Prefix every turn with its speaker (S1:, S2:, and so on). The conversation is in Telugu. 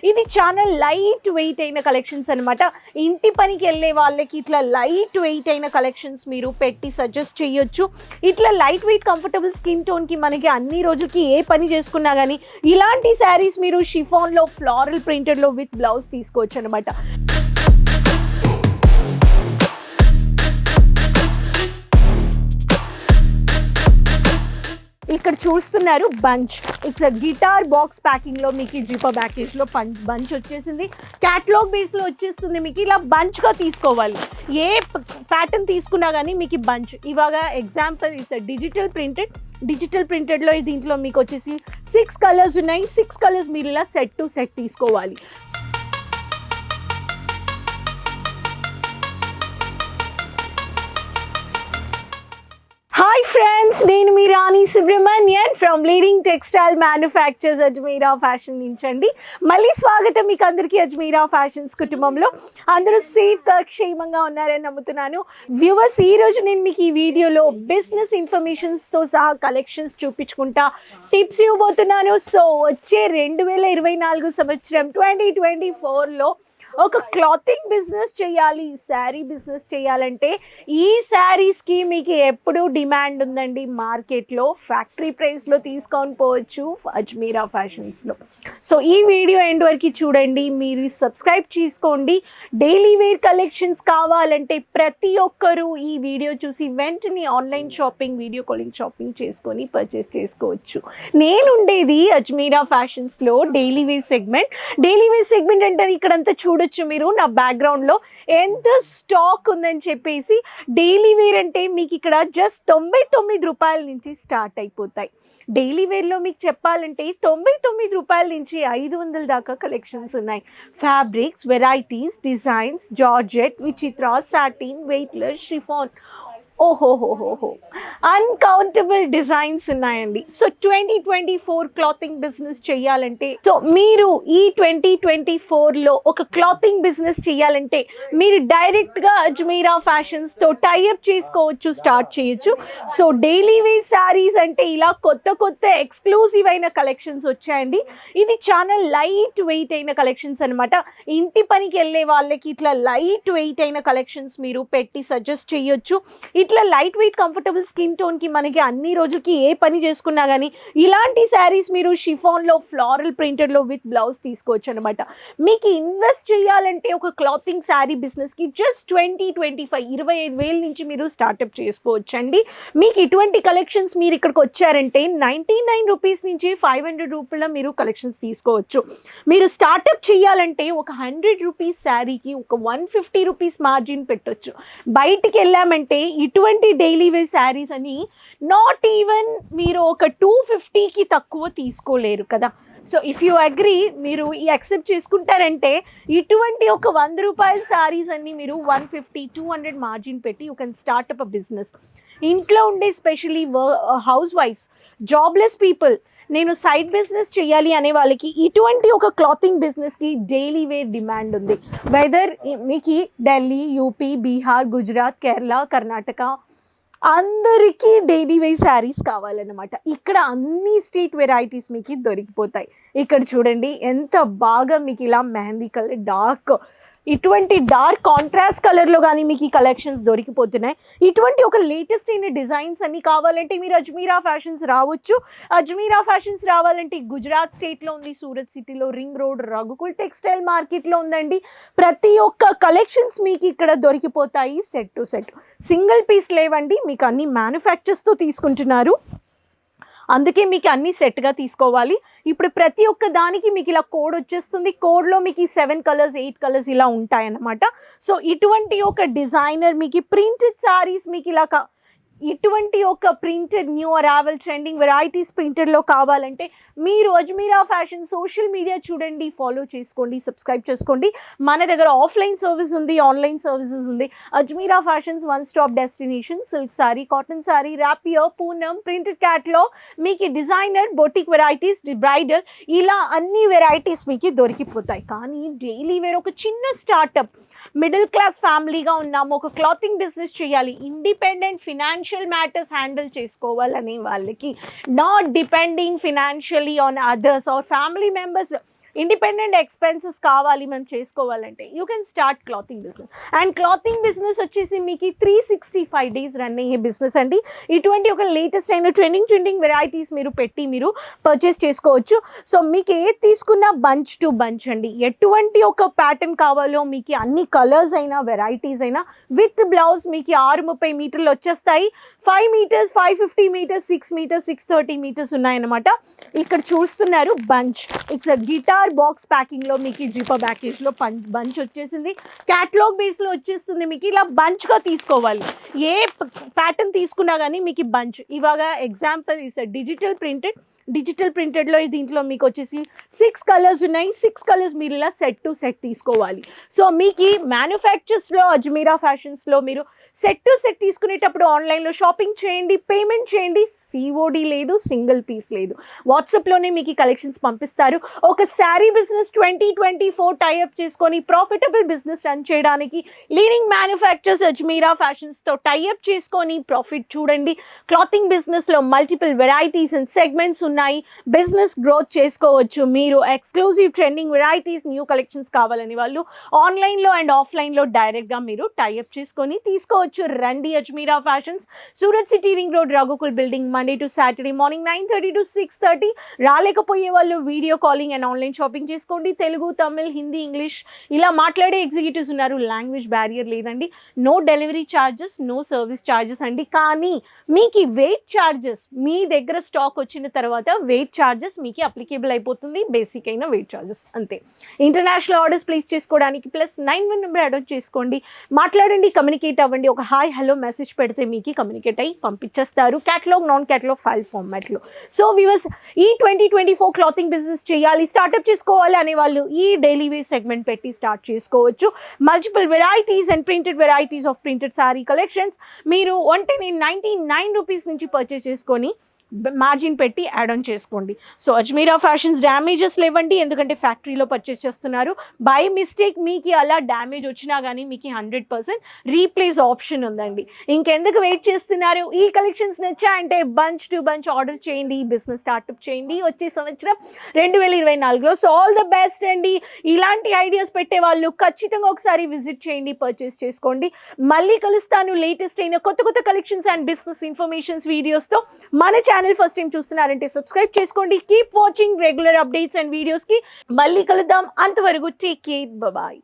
S1: ఇది చాలా లైట్ వెయిట్ అయిన కలెక్షన్స్ అనమాట. ఇంటి పనికి వెళ్ళే వాళ్ళకి ఇట్లా లైట్ వెయిట్ అయిన కలెక్షన్స్ మీరు పెట్టి సజెస్ట్ చేయొచ్చు. ఇట్లా లైట్ వెయిట్ కంఫర్టబుల్ స్కిన్ టోన్కి మనకి అన్ని రోజులకి ఏ పని చేసుకున్నా కానీ ఇలాంటి శారీస్ మీరు షిఫాన్లో ఫ్లారల్ ప్రింటెడ్లో విత్ బ్లౌజ్ తీసుకోవచ్చు అనమాట. ఇక్కడ చూస్తున్నారు బంచ్. ఇట్స్ గిటార్ బాక్స్ ప్యాకింగ్లో మీకు జిపా ప్యాకేజ్లో బంచ్ వచ్చేసింది. క్యాటలాగ్ బేస్లో వచ్చేస్తుంది. మీకు ఇలా బంచ్గా తీసుకోవాలి. ఏ ప్యాటర్న్ తీసుకున్నా కానీ మీకు బంచ్. ఇవాళ ఎగ్జాంపుల్ ఇట్స్ డిజిటల్ ప్రింటెడ్లో దీంట్లో మీకు వచ్చేసి 6 కలర్స్ ఉన్నాయి. 6 కలర్స్ మీరు ఇలా సెట్ టు సెట్ తీసుకోవాలి. హాయ్ ఫ్రెండ్స్, నేను మీ Rani Subrahmanyan from leading textile manufactures Ajmeera fashion నుంచి అండి. మళ్ళీ స్వాగతం మీకు అందరికీ అజ్మీరా ఫ్యాషన్స్ కుటుంబంలో. అందరూ సేఫ్గా క్షేమంగా ఉన్నారని నమ్ముతున్నాను. వ్యూవర్స్, ఈరోజు నేను మీకు ఈ వీడియోలో బిజినెస్ ఇన్ఫర్మేషన్స్తో సహా కలెక్షన్స్ చూపించుకుంటా టిప్స్ ఇవ్వబోతున్నాను. సో వచ్చే 2024 సంవత్సరం 2024లో ఒక క్లాతింగ్ బిజినెస్ చేయాలి, శారీ బిజినెస్ చేయాలంటే ఈ శారీస్కి మీకు ఎప్పుడూ డిమాండ్ ఉందండి మార్కెట్లో. ఫ్యాక్టరీ ప్రైస్లో తీసుకొని పోవచ్చు అజ్మీరా ఫ్యాషన్స్లో. సో ఈ వీడియో ఎండ్ వరకు చూడండి. మీరు సబ్స్క్రైబ్ చేసుకోండి. డైలీ వేర్ కలెక్షన్స్ కావాలంటే ప్రతి ఒక్కరూ ఈ వీడియో చూసి వెంటనే online shopping, video calling shopping చేసుకొని పర్చేస్ చేసుకోవచ్చు. నేను ఉండేది అజ్మీరా ఫ్యాషన్స్లో డైలీ వేర్ సెగ్మెంట్ అంటే ఇక్కడంతా చూడొచ్చు మీరు నా బ్యాక్గ్రౌండ్లో ఎంత స్టాక్ ఉందని చెప్పేసి. డైలీ వేర్ అంటే మీకు ఇక్కడ జస్ట్ 99 రూపాయల నుంచి స్టార్ట్ అయిపోతాయి. డైలీ వేర్లో మీకు చెప్పాలంటే 99 రూపాయల నుంచి 500 దాకా కలెక్షన్స్ ఉన్నాయి. Fabrics, varieties, designs, georgette, Vichitra, satin, weightless, chiffon, ఓహోహోహోహో అన్కౌంటబుల్ డిజైన్స్ ఉన్నాయండి. సో 2024 క్లాతింగ్ బిజినెస్ చేయాలంటే, సో మీరు ఈ 2024లో ఒక క్లాతింగ్ బిజినెస్ చేయాలంటే మీరు డైరెక్ట్గా అజ్మీరా ఫ్యాషన్స్తో టైఅప్ చేసుకోవచ్చు, స్టార్ట్ చేయొచ్చు. సో డైలీ వేర్ శారీస్ అంటే ఇలా కొత్త ఎక్స్క్లూజివ్ అయిన కలెక్షన్స్ వచ్చాయండి. ఇది చాలా లైట్ వెయిట్ అయిన కలెక్షన్స్ అనమాట. ఇంటి పనికి వెళ్ళే వాళ్ళకి ఇట్లా లైట్ వెయిట్ అయిన కలెక్షన్స్ మీరు పెట్టి సజెస్ట్ చేయొచ్చు. ఇట్లా లైట్ వెయిట్ కంఫర్టబుల్ స్కిన్ టోన్కి మనకి అన్ని రోజులకి ఏ పని చేసుకున్నా కానీ ఇలాంటి శారీస్ మీరు షిఫాన్లో ఫ్లారల్ ప్రింటెడ్లో విత్ బ్లౌజ్ తీసుకోవచ్చు అనమాట. మీకు ఇన్వెస్ట్ చేయాలంటే ఒక క్లాతింగ్ శారీ బిజినెస్కి జస్ట్ 25,000 నుంచి మీరు స్టార్ట్అప్ చేసుకోవచ్చు అండి. మీకు ఇటువంటి కలెక్షన్స్ మీరు ఇక్కడికి వచ్చారంటే 99 రూపీస్ నుంచి 500 రూపాయల మీరు కలెక్షన్స్ తీసుకోవచ్చు. మీరు స్టార్ట్అప్ చేయాలంటే ఒక 100 రూపీస్ శారీకి ఒక 150 రూపీస్ మార్జిన్ పెట్టొచ్చు. బయటికి వెళ్ళామంటే ఇటువంటి డైలీ వేర్ శారీస్ అని నాట్ ఈవెన్ మీరు ఒక 250కి తక్కువ తీసుకోలేరు కదా. సో ఇఫ్ యూ అగ్రీ, మీరు ఈ యాక్సెప్ట్ చేసుకుంటారంటే ఇటువంటి ఒక 100 రూపాయల శారీస్ అన్ని మీరు 150-200 మార్జిన్ పెట్టి you can start up a business. ఇంట్లో ఉండే specially house wives, jobless people, నేను సైడ్ బిజినెస్ చేయాలి అనే వాళ్ళకి ఇటువంటి ఒక క్లాతింగ్ బిజినెస్కి డైలీ వేర్ డిమాండ్ ఉంది. వెదర్ మీకు ఢిల్లీ, యూపీ, బీహార్, గుజరాత్, కేరళ, కర్ణాటక అందరికీ డైలీ వేర్ శారీస్ కావాలన్నమాట. ఇక్కడ అన్ని స్ట్రీట్ వెరైటీస్ మీకు దొరికిపోతాయి. ఇక్కడ చూడండి ఎంత బాగా మీకు ఇలా మెహందీ కలర్, ఇటువంటి డార్క్ కాంట్రాస్ట్ కలర్లో కానీ మీకు ఈ కలెక్షన్స్ దొరికిపోతున్నాయి. ఇటువంటి ఒక లేటెస్ట్ అయిన డిజైన్స్ అన్ని కావాలంటే మీరు అజ్మీరా ఫ్యాషన్స్ రావచ్చు. అజ్మీరా ఫ్యాషన్స్ రావాలంటే గుజరాత్ స్టేట్లో ఉంది, సూరత్ సిటీలో, రింగ్ రోడ్, రఘుకుల్ టెక్స్టైల్ మార్కెట్లో ఉందండి. ప్రతి ఒక్క కలెక్షన్స్ మీకు ఇక్కడ దొరికిపోతాయి set to set. Single piece లేవండి, మీకు అన్ని మ్యానుఫ్యాక్చర్స్తో తీసుకుంటున్నారు. అందుకే మీకు అన్ని సెట్గా తీసుకోవాలి. ఇప్పుడు ప్రతి ఒక్క దానికి మీకు ఇలా కోడ్ వచ్చేస్తుంది. కోడ్లో మీకు 7 కలర్స్ 8 కలర్స్ ఇలా ఉంటాయన్నమాట. సో ఇటువంటి ఒక డిజైనర్ మీకు ప్రింటెడ్ శారీస్ మీకు ఇలా ఇటువంటి ఒక printed new arrival trending varieties ప్రింటెడ్లో కావాలంటే మీరు అజ్మీరా ఫ్యాషన్ సోషల్ మీడియా చూడండి, ఫాలో చేసుకోండి, సబ్స్క్రైబ్ చేసుకోండి. మన దగ్గర ఆఫ్లైన్ సర్వీస్ ఉంది, ఆన్లైన్ సర్వీసెస్ ఉంది. Ajmeera fashions one stop destination. Silk sari, cotton sari, rapier, Poonam, printed catalogue, మీకు డిజైనర్, బొటిక్ వెరైటీస్, బ్రైడల్, ఇలా అన్ని వెరైటీస్ మీకు దొరికిపోతాయి. కానీ డైలీ వేర్ ఒక చిన్న స్టార్టప్, మిడిల్ క్లాస్ ఫ్యామిలీగా ఉన్నాము, ఒక క్లాతింగ్ బిజినెస్ చేయాలి, ఇండిపెండెంట్ ఫినాన్షియల్ మ్యాటర్స్ హ్యాండిల్ చేసుకోవాలనే వాళ్ళకి, not depending financially on others or family members, independent expenses కావాలి మనం చేసుకోవాలంటే you can start clothing business. And clothing business వచ్చేసి మీకు 365 డేస్ రన్ అయ్యే బిజినెస్ అండి. ఇటువంటి ఒక లేటెస్ట్ అయిన ట్రెండింగ్ వెరైటీస్ మీరు పెట్టి మీరు పర్చేస్ చేసుకోవచ్చు. సో మీకు ఏది తీసుకున్నా బంచ్ టు బంచ్ అండి, ఎటువంటి ఒక ప్యాటర్న్ కావాలో మీకు అన్ని కలర్స్ అయినా వెరైటీస్ అయినా విత్ బ్లౌజ్ మీకు 630 మీటర్లు వచ్చేస్తాయి. 5 మీటర్స్, 550 మీటర్స్, 6 మీటర్స్, 630 మీటర్స్ ఉన్నాయన్నమాట. ఇక్కడ చూస్తున్నారు బంచ్. ఇట్స్ గిటార్ బాక్స్ ప్యాకింగ్లో మీకు జిపా ప్యాకేజ్లో బంచ్ వచ్చేసింది. క్యాటలాగ్ బేస్లో వచ్చేస్తుంది. మీకు ఇలా బంచ్గా తీసుకోవాలి. ఏ ప్యాటర్న్ తీసుకున్నా కానీ మీకు బంచ్. ఇవాళ ఎగ్జాంపుల్ ఇస్ డిజిటల్ ప్రింటెడ్లో దీంట్లో మీకు వచ్చేసి 6 కలర్స్ ఉన్నాయి. 6 కలర్స్ మీరు ఇలా సెట్ టు సెట్ తీసుకోవాలి. సో మీకు మ్యానుఫ్యాక్చర్స్లో అజ్మీరా ఫ్యాషన్స్లో మీరు సెట్ టు సెట్ తీసుకునేటప్పుడు ఆన్లైన్లో షాపింగ్ చేయండి, పేమెంట్ చేయండి. సిఓడి లేదు, సింగిల్ పీస్ లేదు. వాట్సాప్లోనే మీకు కలెక్షన్స్ పంపిస్తారు. ఒక శారీ బిజినెస్ 2024 టైఅప్ చేసుకొని ప్రాఫిటబుల్ బిజినెస్ రన్ చేయడానికి లీడింగ్ మ్యానుఫ్యాక్చర్స్ అజ్మీరా ఫ్యాషన్స్తో టైఅప్ చేసుకొని ప్రాఫిట్ చూడండి. క్లాతింగ్ బిజినెస్లో మల్టిపుల్ వెరైటీస్ అండ్ సెగ్మెంట్స్ ఉన్నాయి. బిజినెస్ గ్రోత్ చేసుకోవచ్చు. మీరు exclusive trending varieties, new collections కావాలని వాళ్ళు ఆన్లైన్లో అండ్ ఆఫ్లైన్లో డైరెక్ట్గా మీరు టైఅప్ చేసుకొని తీసుకోవచ్చు. రండి Ajmera fashions, Surat city ring road, Raghukul building, Monday to Saturday morning 9:30 to 6:30. రాలేకపోయే వాళ్ళు video calling and online shopping చేసుకోండి. తెలుగు, తమిళ్, హిందీ, ఇంగ్లీష్ ఇలా మాట్లాడే ఎగ్జిక్యూటివ్స్ ఉన్నారు. లాంగ్వేజ్ బ్యారియర్ లేదండి. No delivery charges, no service charges అండి. కానీ మీకు వెయిట్ ఛార్జెస్ మీ దగ్గర స్టాక్ వచ్చిన తర్వాత వెయిట్ ఛార్జెస్ మీకు అప్లికేబుల్ అయిపోతుంది. బేసిక్ అయిన వెయిట్ ఛార్జెస్ అంతే. ఇంటర్నేషనల్ ఆర్డర్స్ ప్లేస్ చేసుకోవడానికి +91 నెంబర్ అడాప్ట్ చేసుకోండి. మాట్లాడండి, కమ్యూనికేట్ అవ్వండి. ఒక హాయ్ హలో మెసేజ్ పెడితే మీకు కమ్యూనికేట్ అయ్యి పంపించేస్తారు క్యాటలాగ్, నాన్ క్యాటలాగ్ ఫైల్ ఫార్మాట్లో. సో వ్యూవర్స్, ఈ 2024 క్లాతింగ్ బిజినెస్ చేయాలి, స్టార్ట్అప్ చేసుకోవాలి అనే వాళ్ళు ఈ డైలీ వేర్ సెగ్మెంట్ పెట్టి స్టార్ట్ చేసుకోవచ్చు. Multiple varieties and printed varieties of printed sari collections మీరు 99 రూపీస్ నుంచి పర్చేస్ చేసుకొని మార్జిన్ పెట్టి యాడ్ ఆన్ చేసుకోండి. సో అజ్మీరా ఫ్యాషన్స్ డ్యామేజెస్ లేవండి, ఎందుకంటే ఫ్యాక్టరీలో పర్చేస్ చేస్తున్నారు. బై మిస్టేక్ మీకు అలా డ్యామేజ్ వచ్చినా కానీ మీకు 100% రీప్లేస్ ఆప్షన్ ఉందండి. ఇంకెందుకు వెయిట్ చేస్తున్నారు? ఈ కలెక్షన్స్ నచ్చాయంటే బంచ్ టు బంచ్ ఆర్డర్ చేయండి, బిజినెస్ స్టార్ట్అప్ చేయండి వచ్చే సంవత్సరం 2024లో. సో ఆల్ ద బెస్ట్ అండి. ఇలాంటి ఐడియాస్ పెట్టే వాళ్ళు ఖచ్చితంగా ఒకసారి విజిట్ చేయండి, పర్చేస్ చేసుకోండి. మళ్ళీ కలుస్తాను లేటెస్ట్ అయిన కొత్త కలెక్షన్స్ అండ్ బిజినెస్ ఇన్ఫర్మేషన్స్ వీడియోస్తో. మన ఛానల్ ఫస్ట్ టైం చూస్తున్నారంటే సబ్స్క్రైబ్ చేసుకోండి. Keep watching regular updates and వీడియోస్కి. మళ్ళీ కలుద్దాం. అంతవరకు టేక్ కేర్, బాయ్.